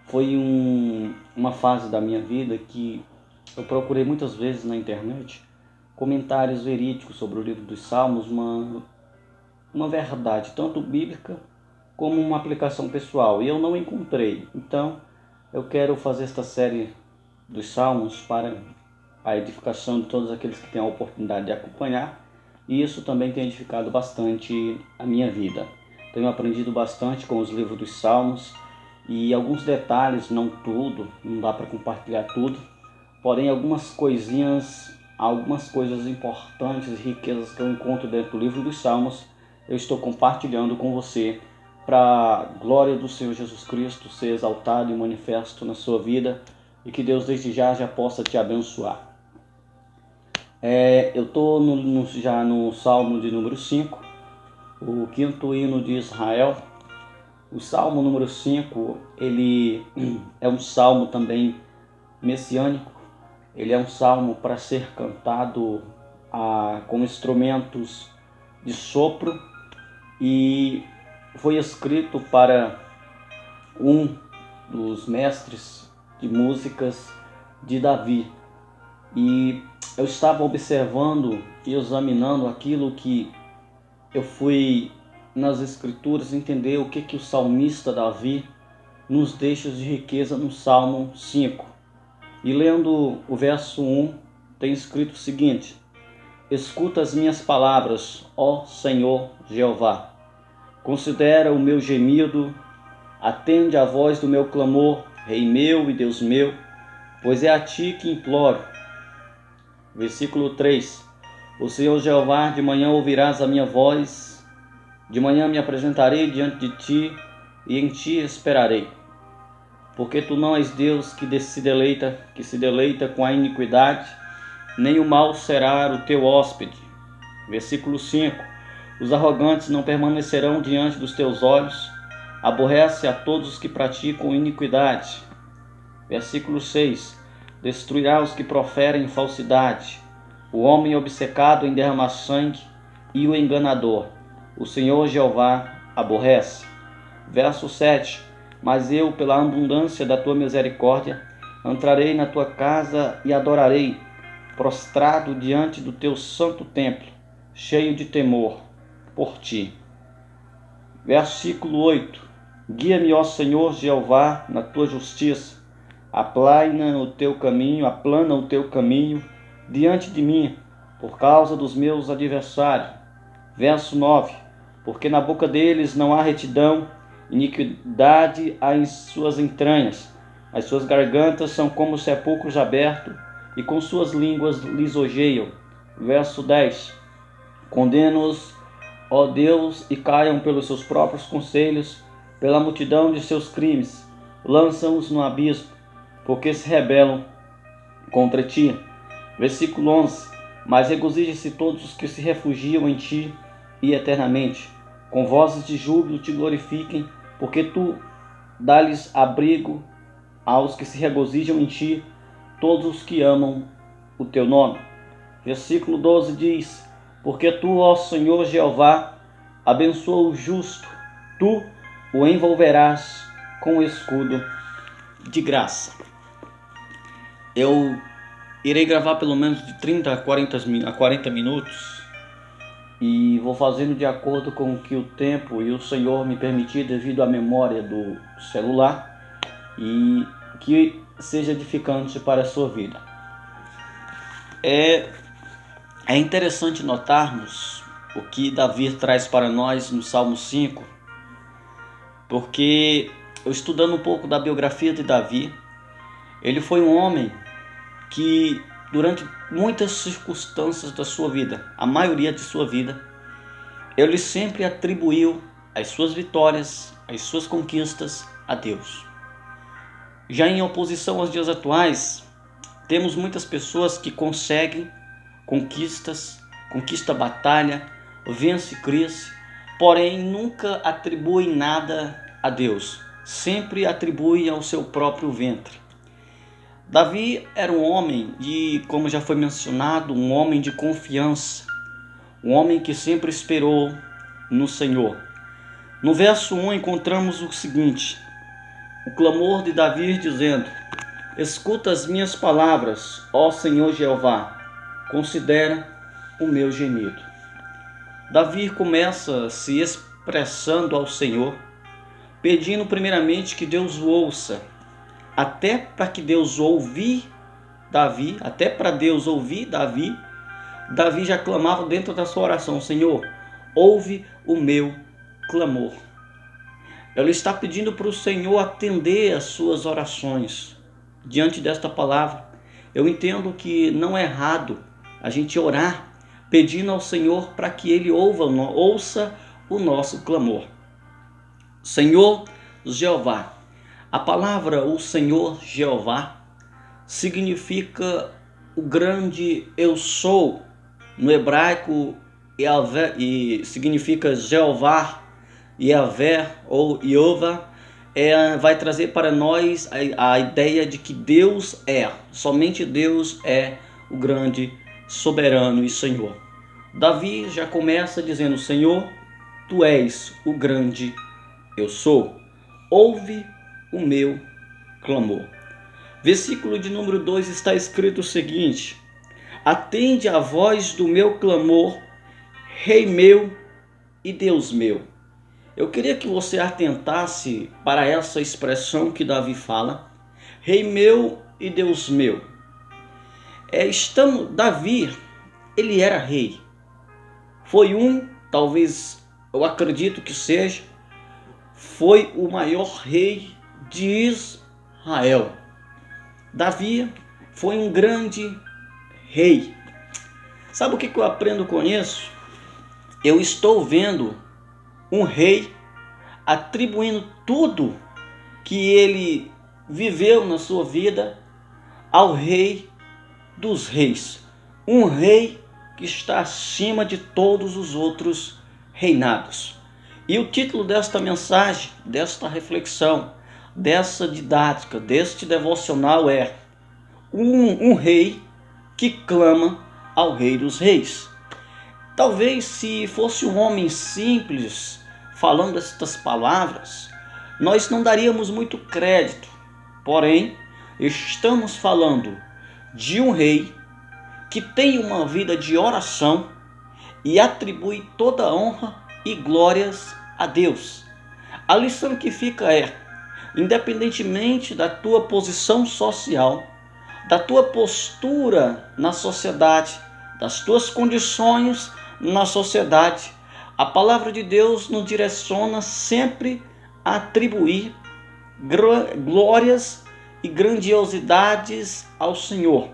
Foi uma fase da minha vida que eu procurei muitas vezes na internet comentários verídicos sobre o livro dos Salmos, uma verdade tanto bíblica como uma aplicação pessoal, e eu não encontrei. Então eu quero fazer esta série dos Salmos para a edificação de todos aqueles que têm a oportunidade de acompanhar, e isso também tem edificado bastante a minha vida. Tenho aprendido bastante com os livros dos Salmos, e alguns detalhes, não tudo, não dá para compartilhar tudo, porém algumas coisinhas, algumas coisas importantes e riquezas que eu encontro dentro do livro dos Salmos, eu estou compartilhando com você, para a glória do Senhor Jesus Cristo ser exaltado e manifesto na sua vida, e que Deus desde já possa te abençoar. Eu estou já no Salmo de número 5, o quinto hino de Israel. O Salmo número 5, ele é um salmo também messiânico. Ele é um salmo para ser cantado com instrumentos de sopro, e foi escrito para um dos mestres de músicas de Davi. E eu estava observando e examinando aquilo que eu fui nas escrituras entender o que o salmista Davi nos deixa de riqueza no Salmo 5. E lendo o verso 1, tem escrito o seguinte: escuta as minhas palavras, ó Senhor Jeová. Considera o meu gemido, atende à voz do meu clamor, Rei meu e Deus meu, pois é a ti que imploro. Versículo 3: o Senhor Jeová, de manhã ouvirás a minha voz, de manhã me apresentarei diante de ti, e em ti esperarei. Porque tu não és Deus que se deleita com a iniquidade, nem o mal será o teu hóspede. Versículo 5: os arrogantes não permanecerão diante dos teus olhos, aborrece a todos os que praticam iniquidade. Versículo 6: destruirá os que proferem falsidade, o homem obcecado em derramar sangue e o enganador, o Senhor Jeová aborrece. Verso 7: mas eu, pela abundância da tua misericórdia, entrarei na tua casa e adorarei, prostrado diante do teu santo templo, cheio de temor por ti. Versículo 8: guia-me, ó Senhor Jeová, na tua justiça, aplana o teu caminho diante de mim, por causa dos meus adversários. Verso 9: porque na boca deles não há retidão, iniquidade há em suas entranhas, as suas gargantas são como sepulcros abertos, e com suas línguas lisonjeiam. Verso 10: condena-os, ó Deus, e caiam pelos seus próprios conselhos, pela multidão de seus crimes, lançam-os no abismo, porque se rebelam contra ti. Versículo 11: mas regozijem-se todos os que se refugiam em ti, e eternamente, com vozes de júbilo te glorifiquem, porque tu dá-lhes abrigo aos que se regozijam em ti, todos os que amam o teu nome. Versículo 12 diz: porque tu, ó Senhor Jeová, abençoa o justo, tu o envolverás com o escudo de graça. Eu irei gravar pelo menos de 30 a 40 minutos, e vou fazendo de acordo com o que o tempo e o Senhor me permitir, devido à memória do celular, e que seja edificante para a sua vida. É interessante notarmos o que Davi traz para nós no Salmo 5, porque eu, estudando um pouco da biografia de Davi, ele foi um homem que durante muitas circunstâncias da sua vida, a maioria de sua vida, ele sempre atribuiu as suas vitórias, as suas conquistas a Deus. Já em oposição aos dias atuais, temos muitas pessoas que conseguem conquista batalha, vence crise, porém nunca atribuem nada a Deus, sempre atribuem ao seu próprio ventre. Davi era um homem como já foi mencionado, um homem de confiança, um homem que sempre esperou no Senhor. No verso 1 encontramos o seguinte: o clamor de Davi dizendo: escuta as minhas palavras, ó Senhor Jeová, considera o meu gemido. Davi começa se expressando ao Senhor, pedindo primeiramente que Deus o ouça, até para Deus ouvir Davi, Davi já clamava dentro da sua oração: Senhor, ouve o meu clamor. Ele está pedindo para o Senhor atender as suas orações. Diante desta palavra, eu entendo que não é errado a gente orar pedindo ao Senhor para que Ele ouça o nosso clamor. Senhor Jeová. A palavra o Senhor Jeová significa o grande eu sou. No hebraico, e significa Jeová, Yahvé ou Jeová. Vai trazer para nós a ideia de que Deus somente Deus é o grande soberano e Senhor. Davi já começa dizendo: Senhor, tu és o grande eu sou, ouve o meu clamor. Versículo de número 2 está escrito o seguinte: atende a voz do meu clamor, Rei meu e Deus meu. Eu queria que você atentasse para essa expressão que Davi fala, Rei meu e Deus meu. Davi, ele era rei. Foi talvez eu acredito que seja, foi o maior rei de Israel. Davi foi um grande rei. Sabe o que eu aprendo com isso? Eu estou vendo um rei atribuindo tudo que ele viveu na sua vida ao Rei dos Reis. Um rei que está acima de todos os outros reinados. E o título desta mensagem, desta reflexão, dessa didática, deste devocional é um rei que clama ao Rei dos Reis. Talvez se fosse um homem simples falando estas palavras, nós não daríamos muito crédito. Porém, estamos falando de um rei que tem uma vida de oração e atribui toda a honra e glórias a Deus. A lição que fica é: independentemente da tua posição social, da tua postura na sociedade, das tuas condições na sociedade, a palavra de Deus nos direciona sempre a atribuir glórias e grandiosidades ao Senhor.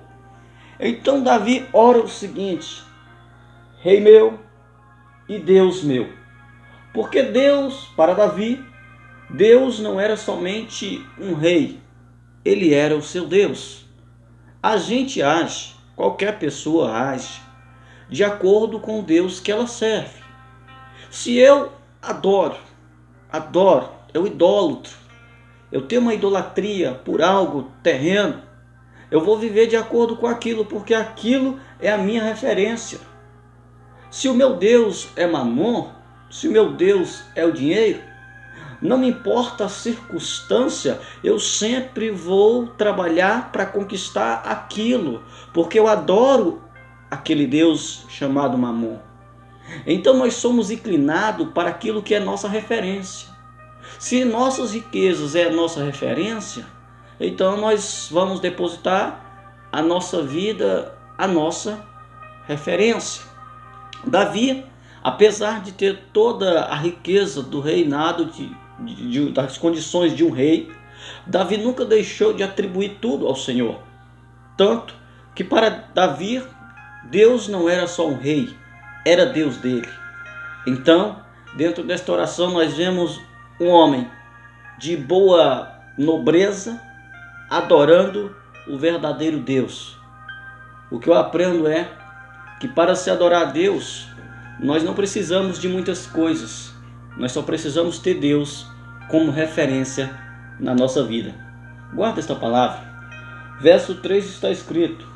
Então Davi ora o seguinte: Rei meu e Deus meu. Porque Deus, para Davi, Deus não era somente um rei, ele era o seu Deus. A gente age, qualquer pessoa age, de acordo com o Deus que ela serve. Se eu adoro, eu idólatro, eu tenho uma idolatria por algo terreno, eu vou viver de acordo com aquilo, porque aquilo é a minha referência. Se o meu Deus é Mamon, se o meu Deus é o dinheiro, não me importa a circunstância, eu sempre vou trabalhar para conquistar aquilo, porque eu adoro aquele Deus chamado Mamon. Então nós somos inclinados para aquilo que é nossa referência. Se nossas riquezas é a nossa referência, então nós vamos depositar a nossa vida, a nossa referência. Davi, apesar de ter toda a riqueza do reinado, das condições de um rei, Davi nunca deixou de atribuir tudo ao Senhor. Tanto que para Davi, Deus não era só um rei, era Deus dele. Então, dentro desta oração, nós vemos um homem de boa nobreza adorando o verdadeiro Deus. O que eu aprendo é que para se adorar a Deus, nós não precisamos de muitas coisas. Nós só precisamos ter Deus como referência na nossa vida. Guarda esta palavra. Verso 3 está escrito: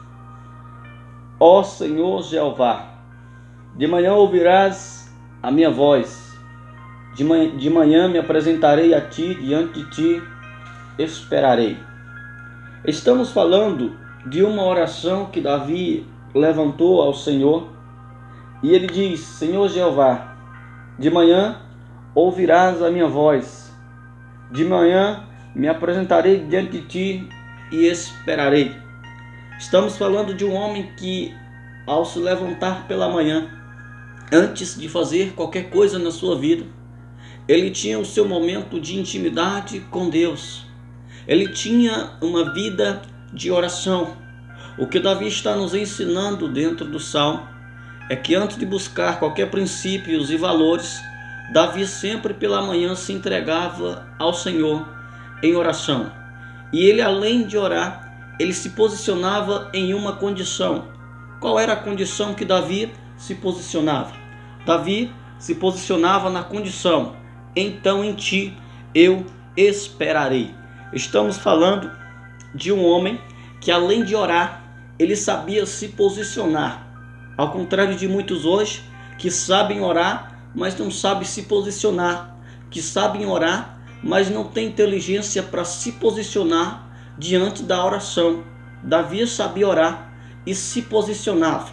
Ó Senhor Jeová, de manhã ouvirás a minha voz, de manhã me apresentarei a ti, diante de ti esperarei. Estamos falando de uma oração que Davi levantou ao Senhor, e ele diz: Senhor Jeová, de manhã ouvirás a minha voz, de manhã me apresentarei diante de ti e esperarei. Estamos falando de um homem que, ao se levantar pela manhã, antes de fazer qualquer coisa na sua vida, ele tinha o seu momento de intimidade com Deus. Ele tinha uma vida de oração. O que Davi está nos ensinando dentro do Salmo é que antes de buscar qualquer princípios e valores, Davi sempre pela manhã se entregava ao Senhor em oração. E ele, além de orar, ele se posicionava em uma condição. Qual era a condição que Davi se posicionava? Davi se posicionava na condição: então em ti eu esperarei. Estamos falando de um homem que, além de orar, ele sabia se posicionar. Ao contrário de muitos hoje que sabem orar, mas não sabem se posicionar, que sabem orar, mas não têm inteligência para se posicionar diante da oração. Davi sabia orar e se posicionava.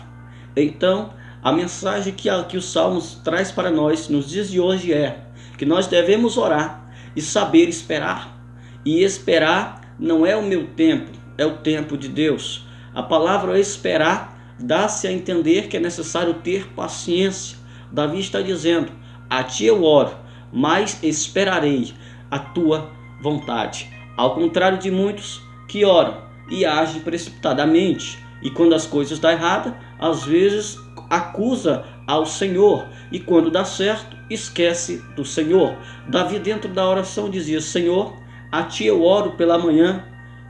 Então, a mensagem que os Salmos traz para nós nos dias de hoje é que nós devemos orar e saber esperar. E esperar não é o meu tempo, é o tempo de Deus. A palavra esperar dá-se a entender que é necessário ter paciência. Davi está dizendo: a ti eu oro, mas esperarei a tua vontade. Ao contrário de muitos que oram e agem precipitadamente, e quando as coisas dão errado, às vezes acusa ao Senhor, e quando dá certo, esquece do Senhor. Davi, dentro da oração, dizia: Senhor, a ti eu oro pela manhã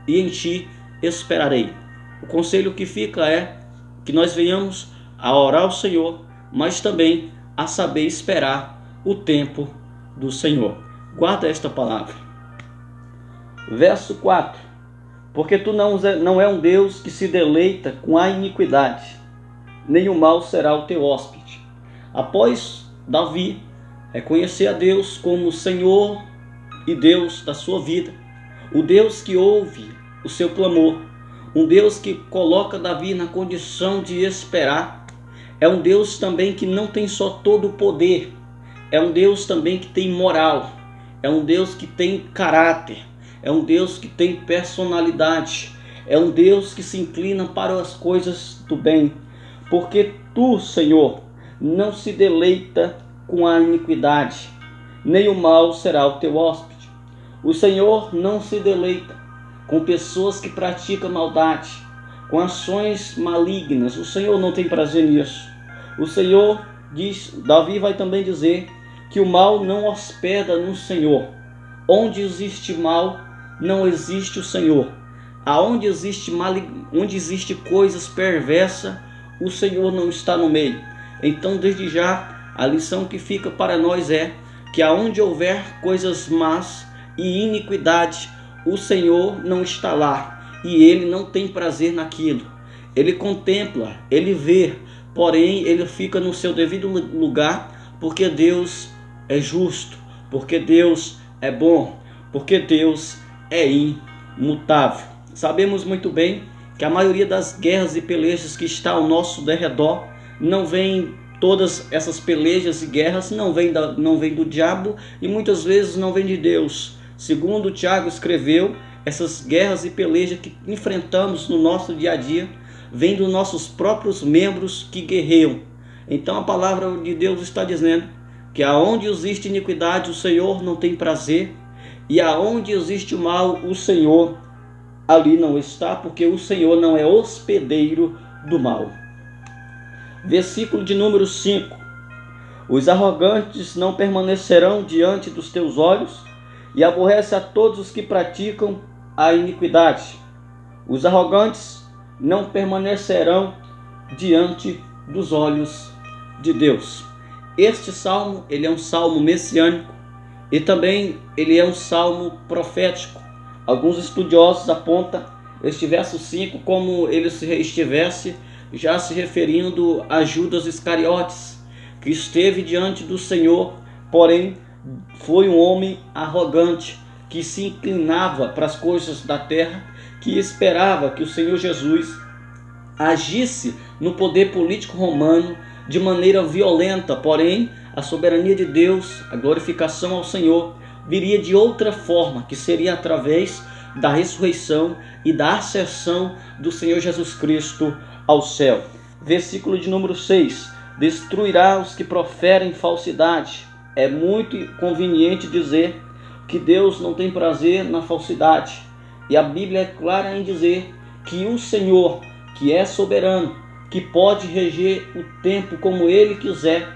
e em ti esperarei. O conselho que fica é que nós venhamos a orar ao Senhor, mas também a saber esperar o tempo do Senhor. Guarda esta palavra. Verso 4: porque tu não é um Deus que se deleita com a iniquidade, nem o mal será o teu hóspede. Após Davi reconhecer a Deus como Senhor e Deus da sua vida, o Deus que ouve o seu clamor, um Deus que coloca Davi na condição de esperar, é um Deus também que não tem só todo o poder, é um Deus também que tem moral, é um Deus que tem caráter, é um Deus que tem personalidade, é um Deus que se inclina para as coisas do bem, porque tu, Senhor, não se deleita com a iniquidade, nem o mal será o teu hóspede. O Senhor não se deleita com pessoas que praticam maldade, com ações malignas. O Senhor não tem prazer nisso. O Senhor diz, Davi vai também dizer que o mal não hospeda no Senhor. Onde existe mal, não existe o Senhor. Aonde existe onde existe coisas perversas, o Senhor não está no meio. Então, desde já, a lição que fica para nós é que aonde houver coisas más e iniquidade, o Senhor não está lá e Ele não tem prazer naquilo. Ele contempla, Ele vê, porém Ele fica no seu devido lugar, porque Deus é justo, porque Deus é bom, porque Deus é imutável. Sabemos muito bem que a maioria das guerras e pelejas que está ao nosso derredor não vem, todas essas pelejas e guerras não vem do diabo e muitas vezes não vem de Deus. Segundo Tiago escreveu, essas guerras e pelejas que enfrentamos no nosso dia a dia vêm dos nossos próprios membros que guerreiam. Então a palavra de Deus está dizendo que aonde existe iniquidade, o Senhor não tem prazer, e aonde existe o mal, o Senhor ali não está, porque o Senhor não é hospedeiro do mal. Versículo de número 5: os arrogantes não permanecerão diante dos teus olhos, e aborrece a todos os que praticam a iniquidade. Os arrogantes não permanecerão diante dos olhos de Deus. Este salmo, ele é um salmo messiânico e também ele é um salmo profético. Alguns estudiosos apontam este verso 5 como ele se estivesse já se referindo a Judas Iscariotes, que esteve diante do Senhor, porém foi um homem arrogante, que se inclinava para as coisas da terra, que esperava que o Senhor Jesus agisse no poder político romano de maneira violenta, porém a soberania de Deus, a glorificação ao Senhor, viria de outra forma, que seria através da ressurreição e da ascensão do Senhor Jesus Cristo ao céu. Versículo de número 6: destruirá os que proferem falsidade. É muito conveniente dizer que Deus não tem prazer na falsidade, e a Bíblia é clara em dizer que o Senhor, que é soberano, que pode reger o tempo como Ele quiser,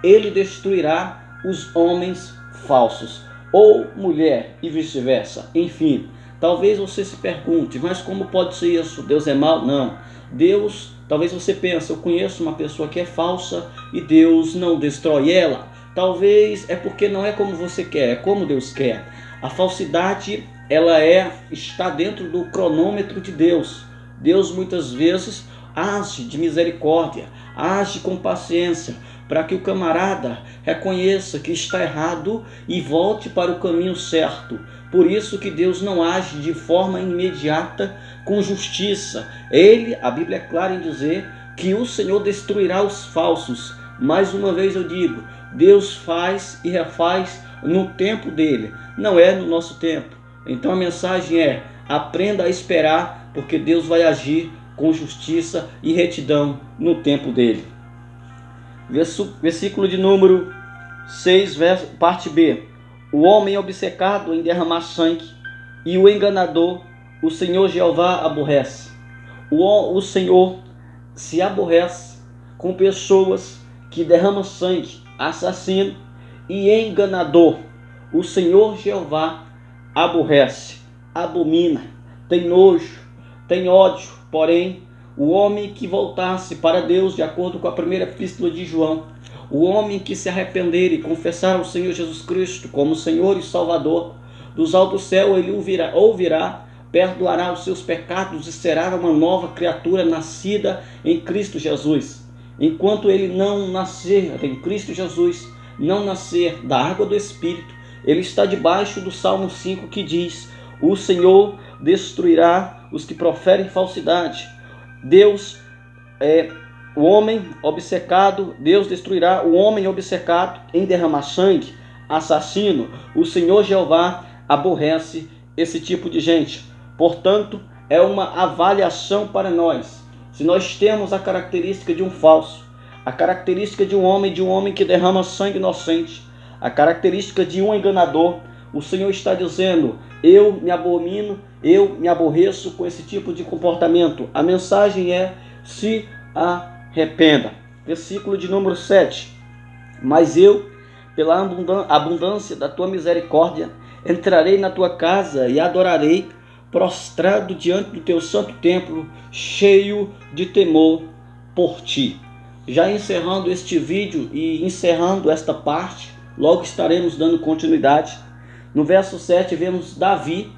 Ele destruirá os homens falsos, ou mulher e vice-versa. Enfim, talvez você se pergunte, mas como pode ser isso? Deus é mau? Não. Deus, talvez você pense, eu conheço uma pessoa que é falsa e Deus não destrói ela. Talvez é porque não é como você quer, é como Deus quer. A falsidade, ela está dentro do cronômetro de Deus. Deus muitas vezes age de misericórdia, age com paciência, para que o camarada reconheça que está errado e volte para o caminho certo. Por isso que Deus não age de forma imediata com justiça. A Bíblia é clara em dizer que o Senhor destruirá os falsos. Mais uma vez eu digo, Deus faz e refaz no tempo dele, não é no nosso tempo. Então a mensagem é: aprenda a esperar, porque Deus vai agir com justiça e retidão no tempo dele. Versículo de número 6, parte B. O homem obcecado em derramar sangue e o enganador, o Senhor Jeová aborrece. O Senhor se aborrece com pessoas que derramam sangue, assassino e enganador. O Senhor Jeová aborrece, abomina, tem nojo, tem ódio. Porém, o homem que voltasse para Deus, de acordo com a primeira epístola de João, o homem que se arrepender e confessar ao Senhor Jesus Cristo como Senhor e Salvador, dos altos céus ele ouvirá, perdoará os seus pecados e será uma nova criatura nascida em Cristo Jesus. Enquanto ele não nascer em Cristo Jesus, não nascer da água do Espírito, ele está debaixo do Salmo 5 que diz: o Senhor destruirá os que proferem falsidade. O homem obcecado, Deus destruirá o homem obcecado em derramar sangue, assassino. O Senhor Jeová aborrece esse tipo de gente. Portanto, é uma avaliação para nós. Se nós temos a característica de um falso, a característica de um homem que derrama sangue inocente, a característica de um enganador, o Senhor está dizendo: eu me abomino, eu me aborreço com esse tipo de comportamento. A mensagem é: se arrependa. Versículo de número 7. Mas eu, pela abundância da tua misericórdia, entrarei na tua casa e adorarei, prostrado diante do teu santo templo, cheio de temor por ti. Já encerrando este vídeo e encerrando esta parte, logo estaremos dando continuidade. No verso 7 vemos Davi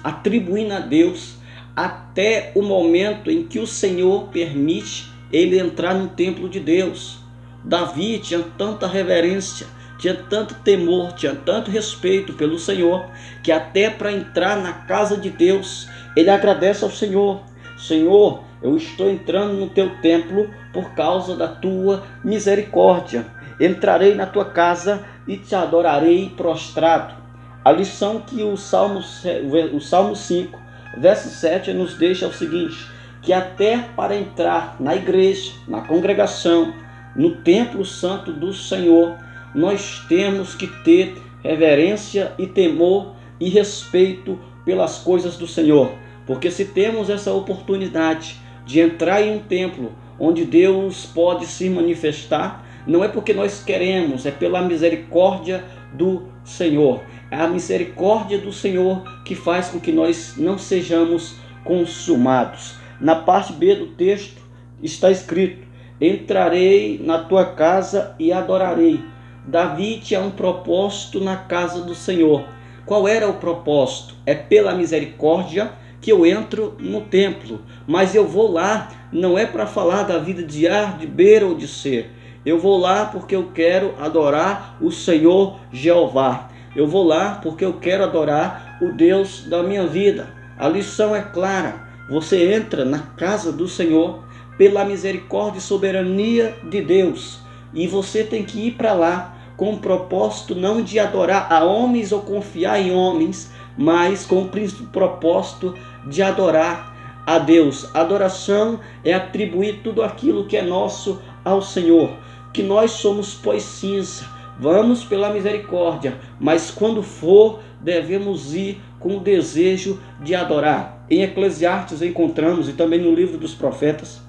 atribuindo a Deus até o momento em que o Senhor permite ele entrar no templo de Deus. Davi tinha tanta reverência, tinha tanto temor, tinha tanto respeito pelo Senhor, que até para entrar na casa de Deus, ele agradece ao Senhor: Senhor, eu estou entrando no teu templo por causa da tua misericórdia. Entrarei na tua casa e te adorarei prostrado. A lição que o Salmo 5, verso 7 nos deixa é o seguinte: que até para entrar na igreja, na congregação, no templo santo do Senhor, nós temos que ter reverência e temor e respeito pelas coisas do Senhor. Porque se temos essa oportunidade de entrar em um templo onde Deus pode se manifestar, não é porque nós queremos, é pela misericórdia do Senhor. É a misericórdia do Senhor que faz com que nós não sejamos consumados. Na parte B do texto está escrito: entrarei na tua casa e adorarei. Davi tinha um propósito na casa do Senhor. Qual era o propósito? É pela misericórdia que eu entro no templo, mas eu vou lá não é para falar da vida de A, de B ou de C. Eu vou lá porque eu quero adorar o Senhor Jeová. Eu vou lá porque eu quero adorar o Deus da minha vida. A lição é clara. Você entra na casa do Senhor pela misericórdia e soberania de Deus. E você tem que ir para lá com o propósito não de adorar a homens ou confiar em homens, mas com o propósito de adorar a Deus. Adoração é atribuir tudo aquilo que é nosso ao Senhor. Que nós somos pois cinza, vamos pela misericórdia, mas quando for, devemos ir com o desejo de adorar. Em Eclesiastes encontramos, e também no livro dos profetas,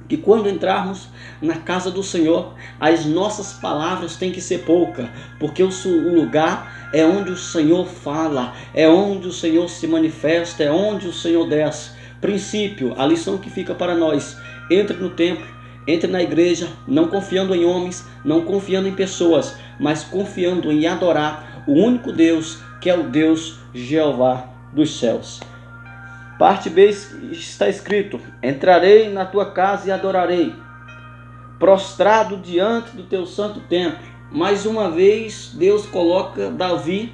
que quando entrarmos na casa do Senhor, as nossas palavras têm que ser poucas, porque o lugar é onde o Senhor fala, é onde o Senhor se manifesta, é onde o Senhor desce. Princípio, a lição que fica para nós: entre no templo, entre na igreja, não confiando em homens, não confiando em pessoas, mas confiando em adorar o único Deus, que é o Deus Jeová dos céus. Parte B está escrito: entrarei na tua casa e adorarei, prostrado diante do teu santo templo. Mais uma vez, Deus coloca Davi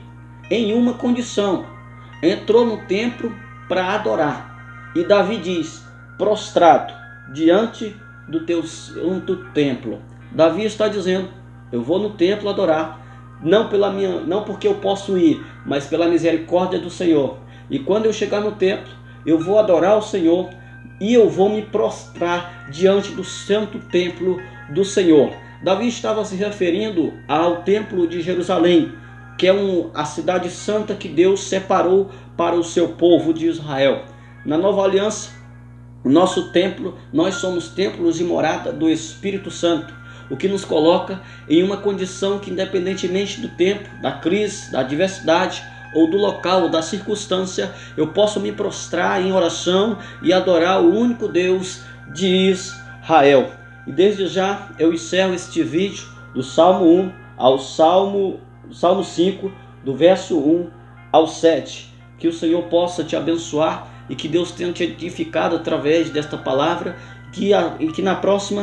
em uma condição. Entrou no templo para adorar. E Davi diz: prostrado diante do teu santo templo. Davi está dizendo: eu vou no templo adorar, não porque eu posso ir, mas pela misericórdia do Senhor. E quando eu chegar no templo, eu vou adorar o Senhor e eu vou me prostrar diante do santo templo do Senhor. Davi estava se referindo ao templo de Jerusalém, que é a cidade santa que Deus separou para o seu povo de Israel. Na nova aliança, o nosso templo, nós somos templos e morada do Espírito Santo, o que nos coloca em uma condição que, independentemente do tempo, da crise, da adversidade ou do local, ou da circunstância, eu posso me prostrar em oração e adorar o único Deus de Israel. E desde já eu encerro este vídeo do Salmo 1 ao Salmo 5, do verso 1 ao 7. Que o Senhor possa te abençoar e que Deus tenha te edificado através desta palavra, e que na próxima